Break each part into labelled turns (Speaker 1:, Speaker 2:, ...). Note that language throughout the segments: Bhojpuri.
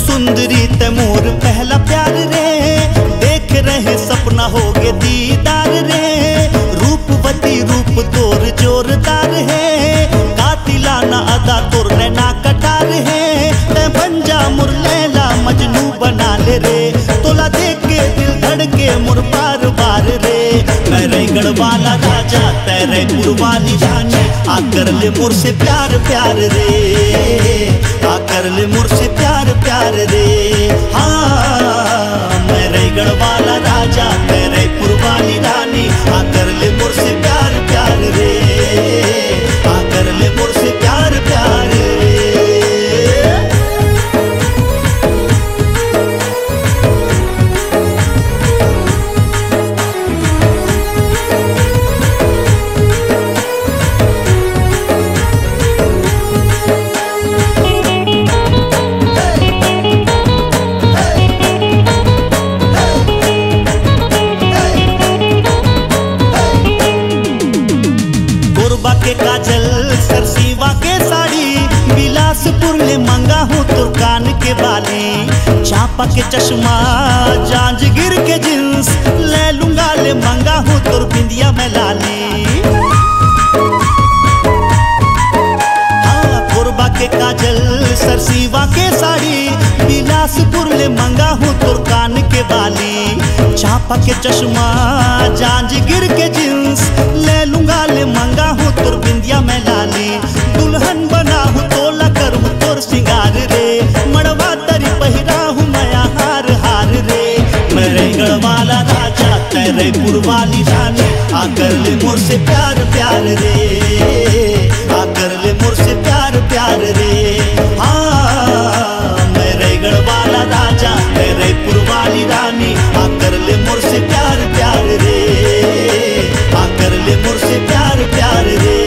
Speaker 1: सुंदरी तैमूर पहला प्यार रे, देख रहे सपना हो गे दीदार रे। रूपवती रूप तोर जोरदार है, कातिलाना अदा तोर नैना कटार है। तै बन जा मुर लैला मजनू बना ले रे, तोला देख के दिल धड़के मुर बार बार रे। मैं रायगढ़ वाला राजा तै रायपुर वाली रानी, आकर ले मुर से प्यार प्यार रे, आकर ले मुर से प्यार प्यार रे। हाँ मैं रायगढ़ वाला राजा मैं रायपुर वाली रानी, आकर ले मुर से प्यार प्यार रे, आकर ले मुर से प्यार प्यार रे। के काजल सरसीवा के साड़ी, बिलासपुर ले मंगा हूँ तुर कान के बाली। चापा के चश्मा जांजगीर के जींस, ले लूंगा ले मंगा हूँ तुर बिंदिया में लाली। हाँ कोरबा के काजल सरसीवा के साड़ी, बिलासपुर ले मंगा हूँ तुर कान के बाली। चापा के चश्मा जांजगीर के जींस, ले लूंगा ले मंगा हूँ तुर बिंदिया में लाली। दुल्हन बना हूँ तोला कर हूँ तोर सिंगार रे, मड़वा तरी पहिरा हूँ नया हार हार रे। मैं रायगढ़ वाला राजा तै रायपुर वाली रानी, आकर ले मुर से प्यार प्यार रे, आकर ले मुर से प्यार प्यार रे। हाँ मैं रायगढ़ वाला राजा तै रायपुर वाली रानी, आकर ले मुर से प्यार प्यार रे, आकर ले मुर से प्यार प्यार रे।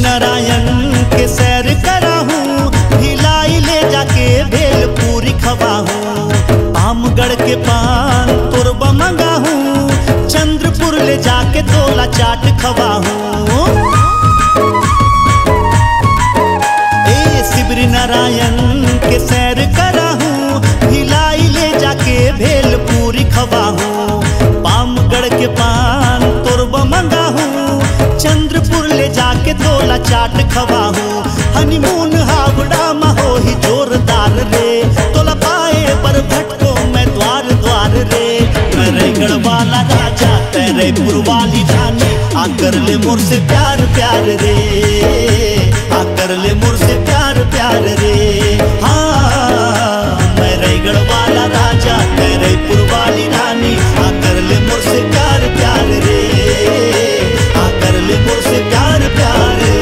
Speaker 1: नारायण के सैर करा हूँ, भिलाई ले जाके भेलपुरी खवा हूँ। आमगढ़ के पान तोरबा मंगा हूँ, चंद्रपुर ले जाके तोला चाट खवा हूँ। ए शिवरी नारायण के सैर करा हूँ, भिलाई ले जाके भेलपुरी खवा हूँ। आमगढ़ के पान तोरबा मंगा हूँ, चंद्रपुर ले जाके तोला चाट खवा हूँ। हनीमून हावड़ा में हो ही जोरदार रे, तोला पाए पर भटको मैं द्वार द्वार रे। मैं रायगढ़ वाला राजा तै रायपुर वाली रानी, आकर ले मुर से प्यार प्यार रे, आकर ले मुर से प्यार प्यार रे। हाँ मैं रायगढ़ वाला राजा तै रायपुर वाली रानी, आकर ले मुर से प्यार प्यार रे, आकर ले मुर से प्यार प्यार रे।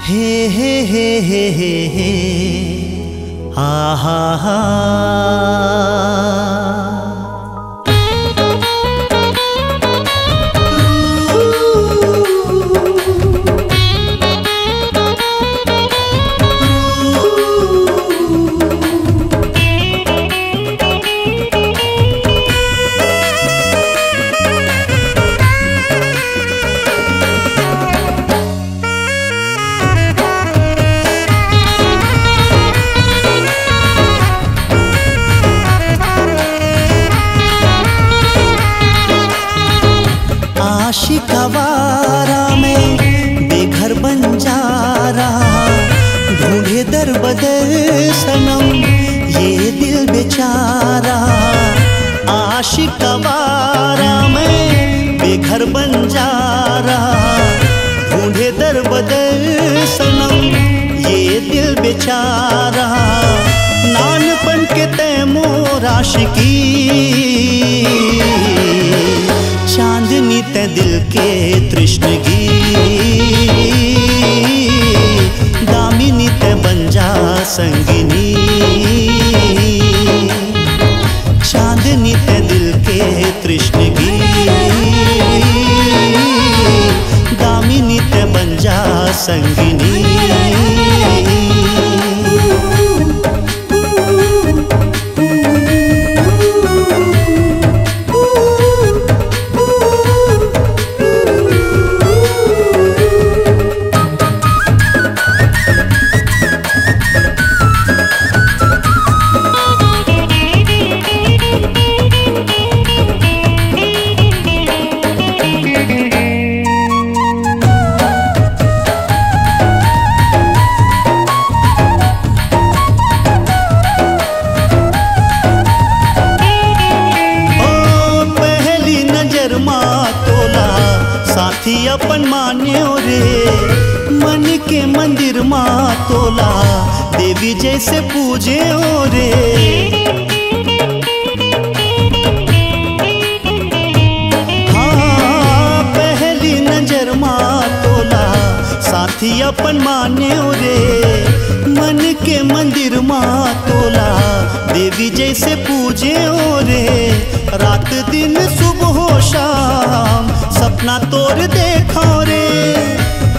Speaker 1: हे हा हा हा। आशिकावारा में बेघर बन जा रहा, ढूंढे दर बदर सनम ये दिल बेचारा। आशिकावारा में बेघर बन जा रहा, ढूंढे दर बदर सनम ये दिल बेचारा। नानपन के तैमूर आशिकी, चांदनी ते दिल के तृष्णगी। दामिनी ते बन जा संगिनी, चांदनी ते दिल के तृष्णगी। दामिनी ते बन जा संगिनी। साथी अपन मान्यो रे, मन के मंदिर माँ तोला, देवी जैसे पूजे ओ रे। हाँ पहली नजर माँ तोला, साथी अपन मान्यो रे, मन के मंदिर माँ तोला, देवी जैसे पूजे ओ रे। रात दिन सुबह हो शाम सपना तोर देखो रे,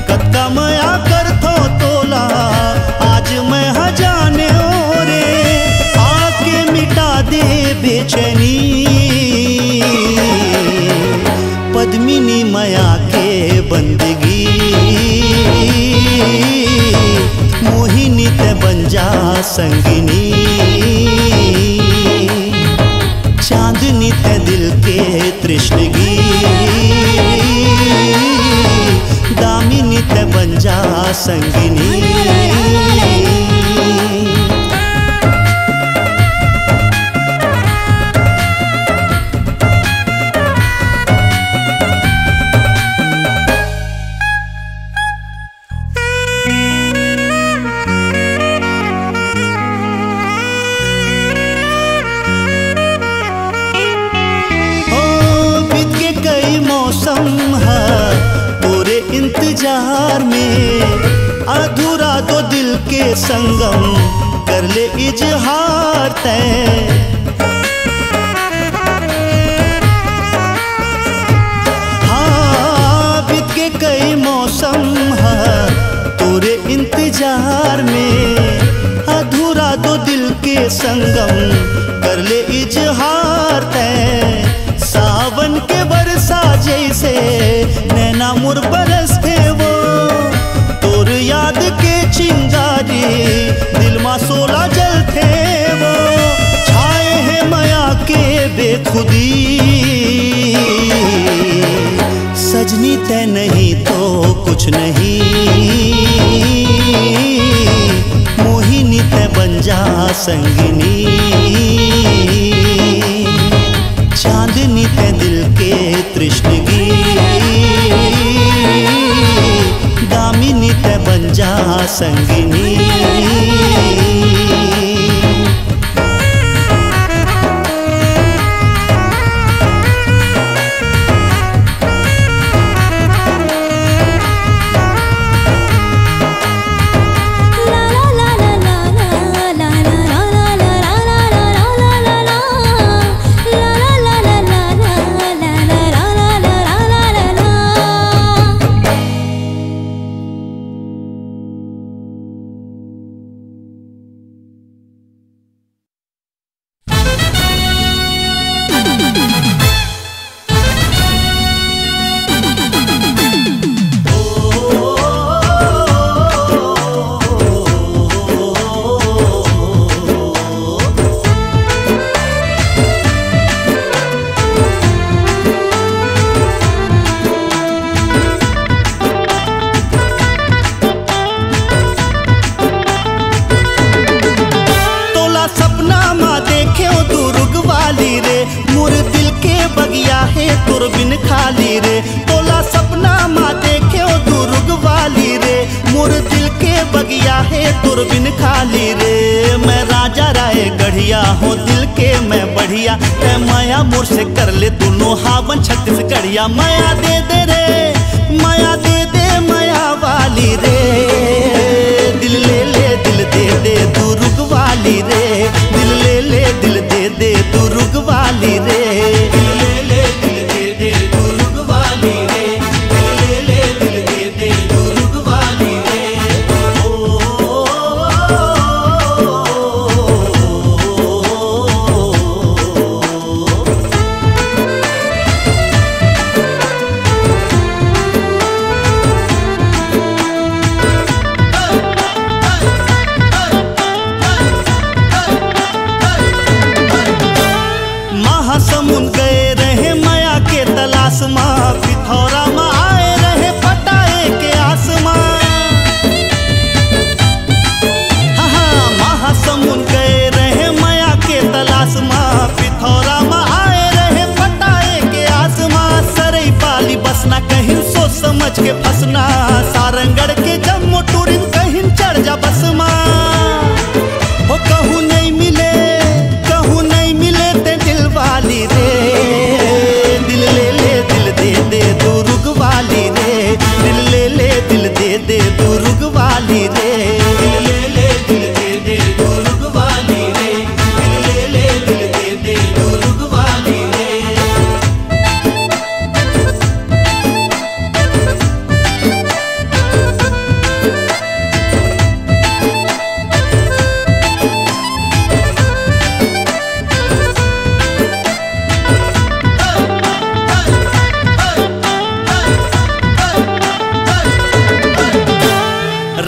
Speaker 1: कत्का मया कर थो तोला, आज मैं हजाने ओ रे। आके मिटा दे बेचैनी, पद्मिनी मया के बंदगी। मोहिनी ते बन जा संगिनी, चांदनी ते दिल के तृष्णगी। दामिनी ते बन जा संगिनी। मौसम है पूरे इंतजार में, अधूरा दो दिल के संगम कर ले इजहार तय। हाँ बीत के कई मौसम है पूरे इंतजार में, अधूरा दो दिल के संगम कर ले इजहार तय। सावन के बरसा जैसे नैना मुर बरस थे वो, तोर याद के चिंगारी दिल मा सोला जल थे वो। छाए हैं माया के बेखुदी, सजनी ते नहीं तो कुछ नहीं। मोहिनी ते बन जा संगिनी, चांदनी ते दिल के तृष्णगी। दामिनी ते बन जा संगिनी। बगिया है तुर बिन खाली रे, तोला सपना माँ देखे दुर्ग वाली रे, मोर दिल के बगिया है तुर बिन खाली रे। मैं राजा राय गढ़िया हूँ दिल के मैं बढ़िया, तै माया मोर से कर ले दोनों हावन छत्तीसगढ़िया। माया दे दे रे, माया दे दे माया वाली रे, दिल ले ले दिल दे दे दुर्ग वाली रे, दिल ले ले दिल दे दे दुर्ग वाली रे, दिल ले ले दिल दे दे दुर्ग वाली रे, दिल ले ले दिल दे दे दुर्ग वाली रे। महासमुंद गए रहे माया के तलाश माँ, पिथौरा माँ आए रहे पटाए के आसमां। हाँ महासमुंद गए रहे माया के तलाश माँ, पिथौरा माँ आए रहे पटाए के आसमां। सरई पाली बसना कहीं सोच समझ के फंसना, सारंगढ़ के जम्मू टूरिन कहीं चढ़ जा बस माँ। हो कहूँ नहीं मिले, कहूँ नहीं मिले ते दिल वाली रे, दिल ले ले दिल दे दे दुर्ग वाली रे, दिल ले ले दिल दे दे दुर्ग वाली रे, दिल ले ले दिल दे दे दुर्ग वाली रे, दिल ले ले दिल दे दे दुर्ग वाली रे।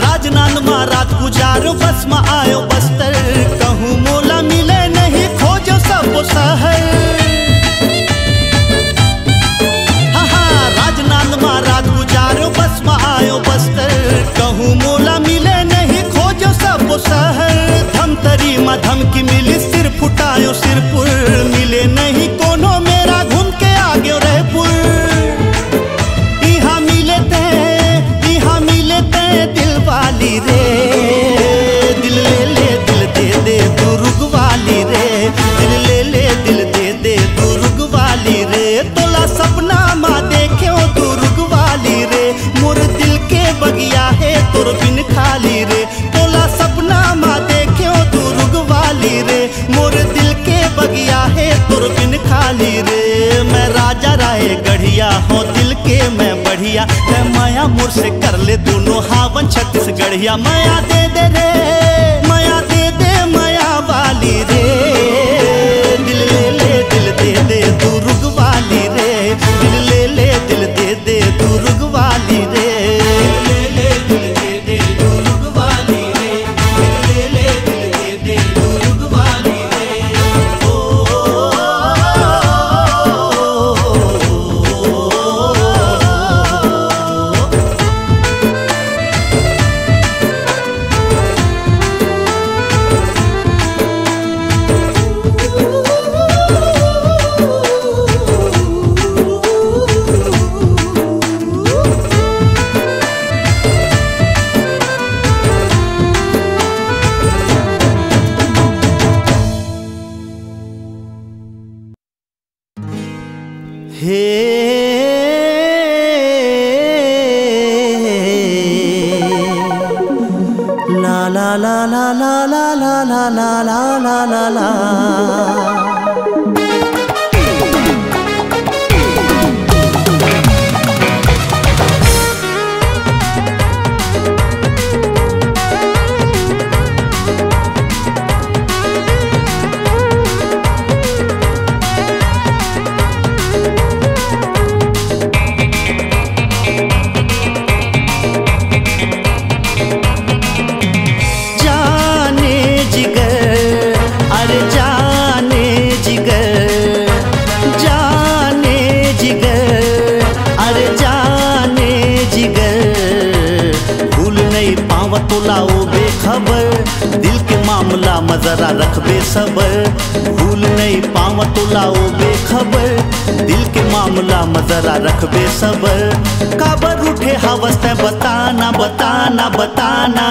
Speaker 1: राजनांद माँ रात गुजारो बस में आयो बस्तर, कहूँ मोला मिले नहीं खोजो सब शहर। हाँ राजनांद माँ रात गुजारो बस में आयो बस्तर, कहूँ मोला मिले नहीं खोजो सब शहर। धमतरी माँ धमकी मिली सिर फुटायो सिरपुर, मिले नहीं कोनो मेरा घूम के आगे रहपुर। यहाँ मिले ते दिल वाली रे, दिल ले ले दिल दे दे दुर्ग वाली रे, दिल ले ले दिल दे दे दुर्ग वाली रे। तोला सपना माँ देखे दुर्ग वाली रे, मोर दिल के बगिया है तुर बिन खाली रे, तोला सपना माँ देखे दुर्ग वाली रे, मोर दिल के बगिया है तुर बिन खाली रे। मैं राजा राय गढ़िया हूँ दिल के मैं बढ़िया, तै माया मोर से कर ले दोनों हावन छत्तीसगढ़िया। माया दे दे रे, माया दे दे माया वाली रे, दिल ले ले दिल दे दे दुर्ग वाली रे, दिल ले ले दिल दे दे दुर्ग वाली रे, दिल ले ले दिल दे दे दुर्ग वाली रे, दिल ले ले दिल दे दे दुर्ग वाली रे। La la la la la la la la la la la la. तो लाओ बेखबर दिल के मामला मजरा रख बेसबर, भूल नहीं पाव तो लाओ बेखबर दिल के मामला मजरा रखबे सबर। काबर उठे हवस तै बताना बताना बताना।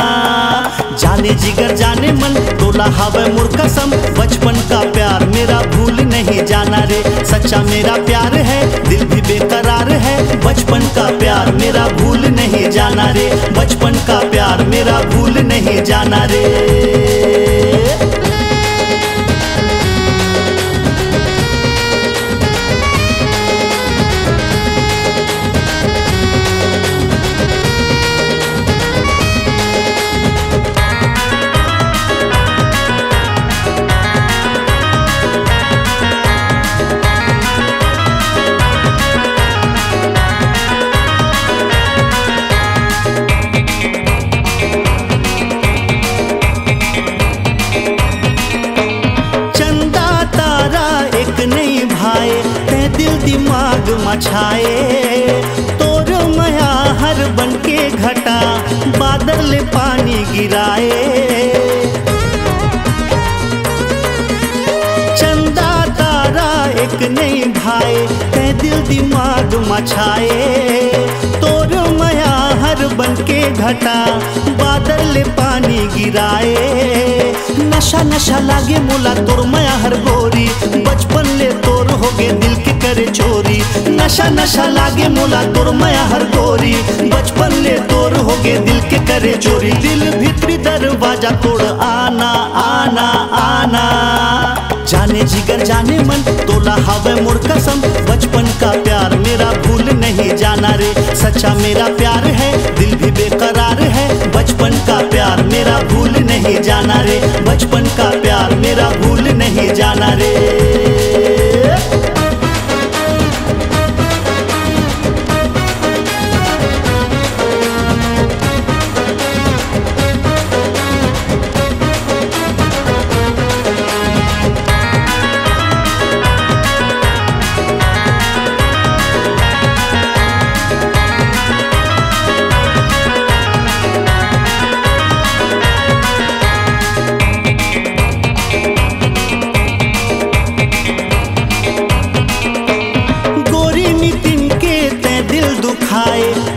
Speaker 1: जाने जिगर जाने मन तोला हवे मोर कसम। बचपन का प्यार मेरा भूल नहीं जाना रे। सच्चा मेरा प्यार है दिल भी बेकरार है। बचपन का प्यार मेरा भूल नहीं जाना रे। बचपन का प्यार मेरा भूल नहीं जाना रे। दिमाग मछाए तोर मया हर बन के घटा बादल ले पानी गिराए। चंदा तारा एक नहीं भाई ते दिल दिमाग मछाए। तोर मया हर बन के घटा बादल ले पानी गिराए। नशा नशा लागे मोला तोर मया हर गोरी। बचपन ले तोर हो गे दिल के करे चोरी। नशा नशा लागे मोला तोर मया हर गोरी। बचपन ले तोर हो गे दिल के करे चोरी। दिल भीतरी दरवाजा तोड़ आना आना आना। जाने जिगर जाने मन तोला हवे मोर कसम। बचपन का प्यार मेरा भूल नहीं जाना रे। सच्चा मेरा प्यार है दिल भी बेकरार है। बचपन का प्यार मेरा भूल नहीं जाना रे। बचपन का प्यार मेरा भूल नहीं जाना रे।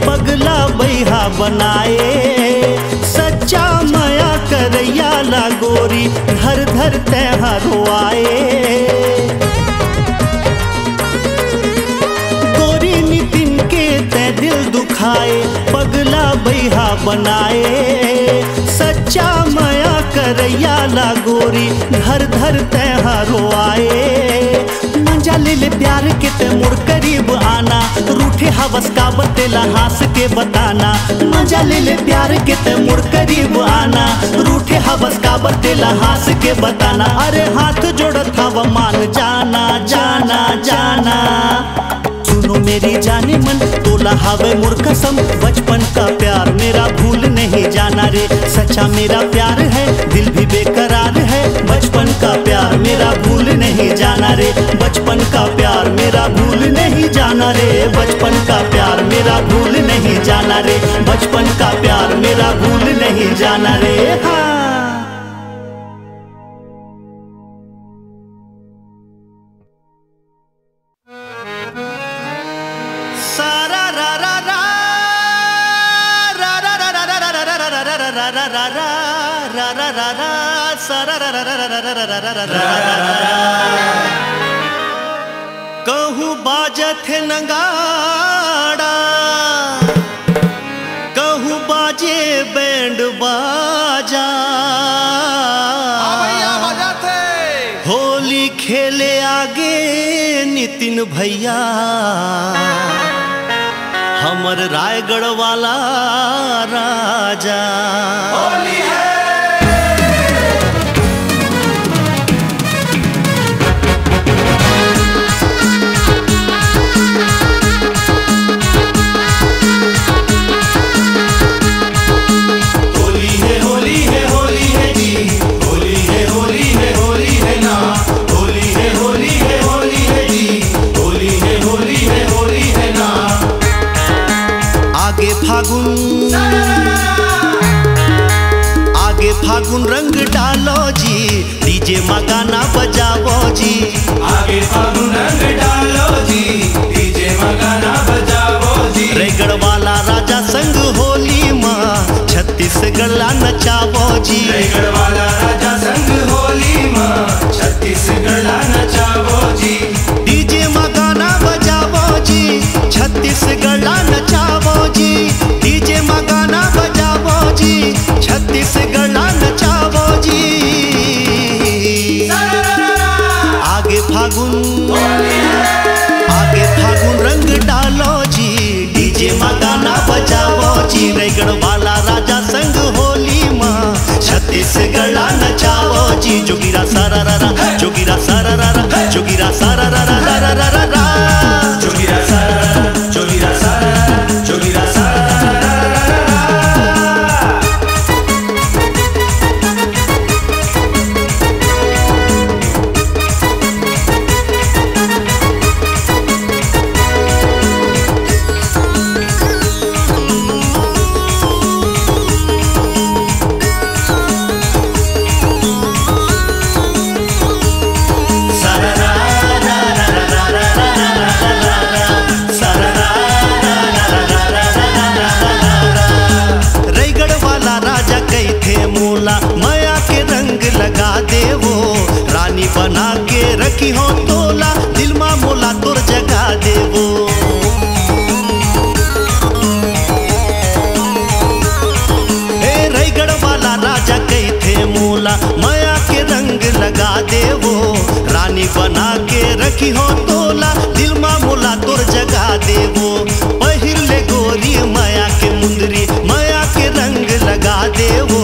Speaker 1: पगला बैहा बनाए सच्चा माया करैया ला गोरी। धर धर तैहा रोआए। गोरी नितिन के तै दिल दुखाए पगला बैहा बनाए। सच्चा माया करैया ला गोरी। धर धर तैहा रोआए। मजा ले ले प्यार के ते मोर करीब आना। रूठे हवस का बतेला हंस के बताना। मजा ले ले प्यार के ते मोर करीब आना। रूठे हवस का बतेला हंस के बताना। अरे हाथ जोड़त हवा मान जाना जाना जाना। सुनो मेरी जाने मन तोला हवे मोर कसम। बचपन का प्यार मेरा भूल नहीं जाना रे। सच्चा मेरा प्यार है दिल भी बेकरार है। बचपन का प्यार मेरा भूल नहीं जाना रे। बचपन का प्यार मेरा भूल नहीं जाना रे। बचपन का प्यार मेरा भूल नहीं जाना रे। बचपन का प्यार मेरा भूल नहीं जाना रे। हाँ कहूँ बाजत है नगाड़ा। कहूँ बाजे बैंड बाजा। होली खेले आगे नितिन भैया। हमर रायगढ़ वाला राजा। होली है फागुन रंग डालो जी। डीजे में गाना बजाओ जी। आगे फागुन रंग डालो जी। छत्तीसगढ़ नचावो जी।
Speaker 2: रायगढ़ वाला राजा संग होली माँ छत्तीसगढ़ नचावो जी।
Speaker 1: डीजे में गाना बजावो जी, छत्तीसगढ़ नचावो जी। डीजे में गाना बजावो जी, छत्तीसगढ़ नचावो जी। आगे फागुन रंग डालो जी, डीजे में गाना बजावो जी। रायगढ़ वाला राजा संग होली माँ छत्तीसगढ़ नचावो जी। जोगिरा सारा रा, जोगिरा सारा रा, जोगिरा सारा रा रा रा रा रा रा।
Speaker 2: जोगिरा सारा, जोगिरा सारा, जोगिरा सारा।
Speaker 1: माया के रंग लगा देवो, रानी बना के रखी हो तोला, दिल मा मोला तोर जगा देवो। ए रायगढ़ वाला राजा कही थे मोला, माया के रंग लगा देवो, रानी बना के रखी हो तोला, दिल मा मोला तोर जगा देवो। पहिर ले गोरी माया के मुंदरी, माया के रंग लगा देवो।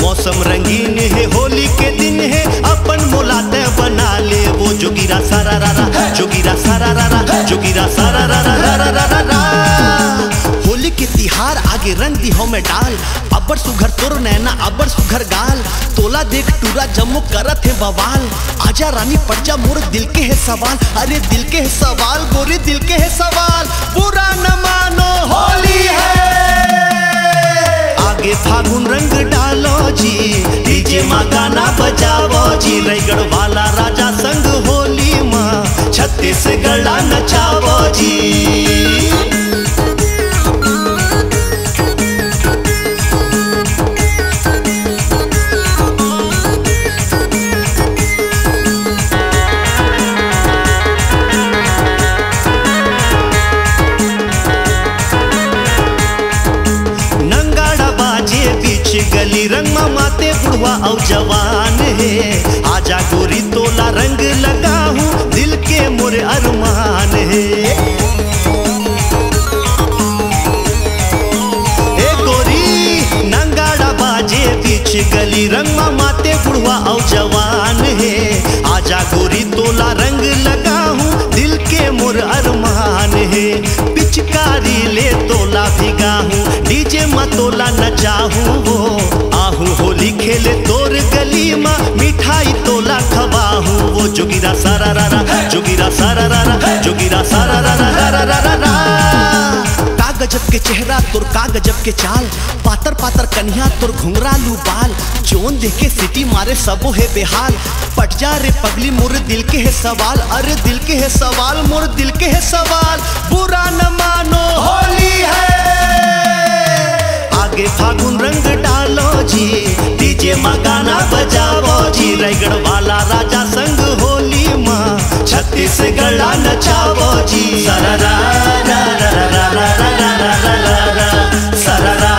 Speaker 1: मौसम रंगीन है, होली के दिन है, अपन मुलाते बना ले वो। जोगिरा सारा रा रा, जोगिरा सारा रा रा, जोगिरा सारा रा रा रा रा रा रा। होली के तिहार आगे रंग दी हो में डाल, अबर सुघर तोर नैना अबर सुघर गाल, तोला देख टूरा जम्मू करत है बवाल। आजा रानी पड़ जा मोर दिल के है सवाल, अरे दिल के है सवाल गोरी दिल के है सवाल। बुरा न मानो होली है, आगे फागुन रंग डालो जी, डीजे माँ गाना बजावो जी। रायगढ़ वाला राजा संग होली माँ छत्तीसगढ़ नचावो जी। गली रंग में माते बुढ़वा और जवान है, आजा गोरी तोला रंग लगा हूँ, दिल के मोरे अरमान है। ए गोरी नंगाड़ा बाजे बीच गली रंग में माते बुढ़वा और जवान है, आजा गोरी तोला रंग लगा हूँ, दिल के मोर अरमान है। पिचकारी ले तोला भिगा हूँ, डीजे में तोला नचाहूँ वो। आहू होली खेले तोर गली माँ, मिठाई तोला खवाहूँ वो। जोगिरा सारा रा रा, जोगिरा सारा रा रा, जोगिरा सारा रा रा रा रा रा रा। का गजब के चेहरा तोर का गजब के चाल, पातर पातर कन्या तोर घुंघरालू बाल, जोन देखे सिटी मारे सबो है बेहाल। पट जा रे पगली मोर दिल के है सवाल, अरे दिल के है सवाल मोर दिल के है सवाल। बुरा न मानो होली है, आगे फागुन रंग डालो जी, डीजे माँ गाना बजावो जी। रायगढ़ वाला राजा संग होली माँ छत्तीसगढ़ नचावो जी। सरा रा रा रा रा रा रा रा रा रा रा रा, सरा रा